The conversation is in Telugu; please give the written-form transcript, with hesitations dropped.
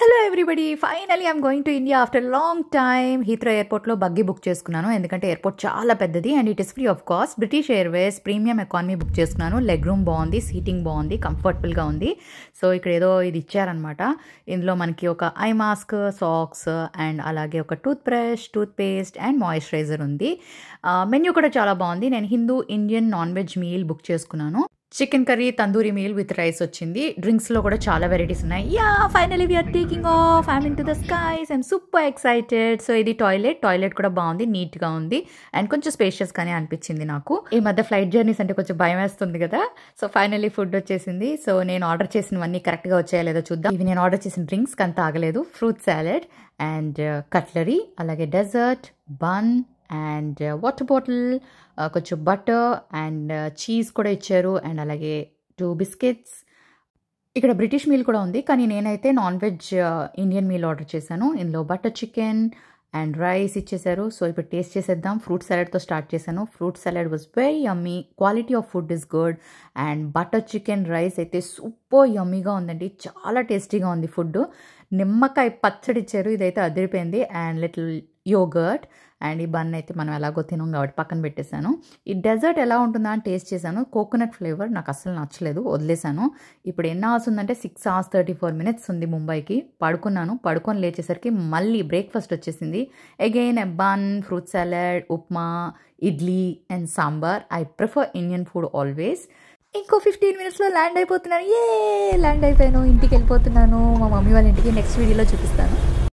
Hello everybody, finally I'm going to India after long time. Heathrow ఎయిర్పోర్ట్లో బగ్గీ బుక్ చేసుకున్నాను, ఎందుకంటే ఎయిర్పోర్ట్ చాలా పెద్దది and it is free of cost. British Airways premium economy book చేసుకున్నాను. లెగ్ రూమ్ బాగుంది, సీటింగ్ బాగుంది, కంఫర్టబుల్గా ఉంది. సో ఇక్కడ ఏదో ఇది ఇచ్చారనమాట. ఇందులో మనకి ఒక ఐ మాస్క్, సాక్స్ అండ్ అలాగే ఒక toothbrush, toothpaste and moisturizer ఉంది. మెన్యూ కూడా చాలా బాగుంది. నేను Hindu Indian non veg meal book చేసుకున్నాను. Chicken curry, tandoori meal with rice వచ్చింది. డ్రింక్స్లో కూడా చాలా వెరైటీస్ ఉన్నాయి. Finally we're taking off. I'm in to the skies. I'm super excited. So ఇది టాయిలెట్ కూడా బాగుంది, నీట్గా ఉంది అండ్ కొంచెం స్పేషియస్గానే అనిపించింది నాకు. ఈ మధ్య ఫ్లైట్ జర్నీస్ అంటే కొంచెం భయం వేస్తుంది కదా. సో ఫైనలీ ఫుడ్ వచ్చేసింది. సో నేను ఆర్డర్ చేసినవన్నీ కరెక్ట్గా వచ్చాయో లేదో చూద్దాం. ఇవి నేను ఆర్డర్ చేసిన డ్రింక్స్కి అంత ఆగలేదు. ఫ్రూట్ సాలెడ్ అండ్ కట్లరీ, అలాగే dessert, bun and water bottle, కొంచెం బటర్ అండ్ చీజ్ కూడా ఇచ్చారు అండ్ అలాగే 2 బిస్కెట్స్. ఇక్కడ బ్రిటిష్ మీల్ కూడా ఉంది, కానీ నేనైతే non veg Indian meal order చేశాను. ఇందులో బటర్ చికెన్ అండ్ రైస్ ఇచ్చేసారు. సో ఇప్పుడు టేస్ట్ చేసేద్దాం. ఫ్రూట్ సలాడ్తో స్టార్ట్ చేశాను. Fruit salad was very yummy. Quality of food is good and butter chicken rice అయితే సూపర్ యమ్మీగా ఉందండి. చాలా టేస్టీగా ఉంది ఫుడ్. నిమ్మకాయ పచ్చడి ఇచ్చారు, ఇదైతే అదిరిపోయింది. అండ్ లిటిల్ యోగర్ట్ అండ్ ఈ బన్ అయితే మనం ఎలాగో తినాం కాబట్టి పక్కన పెట్టేశాను. ఈ డెజర్ట్ ఎలా ఉంటుందా అని టేస్ట్ చేశాను. కోకోనట్ ఫ్లేవర్ నాకు అసలు నచ్చలేదు, వదిలేశాను. ఇప్పుడు ఎన్ని అవర్స్ ఉందంటే 6 hours 34 minutes ఉంది ముంబైకి. పడుకొని లేచేసరికి మళ్ళీ బ్రేక్ఫాస్ట్ వచ్చేసింది. Again a bun, fruit salad, upma, idli and sambar. I prefer Indian food always. ఇంకో 15 minutesలో ల్యాండ్ అయిపోతున్నాను. ల్యాండ్ అయిపోయాను, ఇంటికి వెళ్ళిపోతున్నాను, మా మమ్మీ వాళ్ళ ఇంటికి. నెక్స్ట్ వీడియోలో చూపిస్తాను.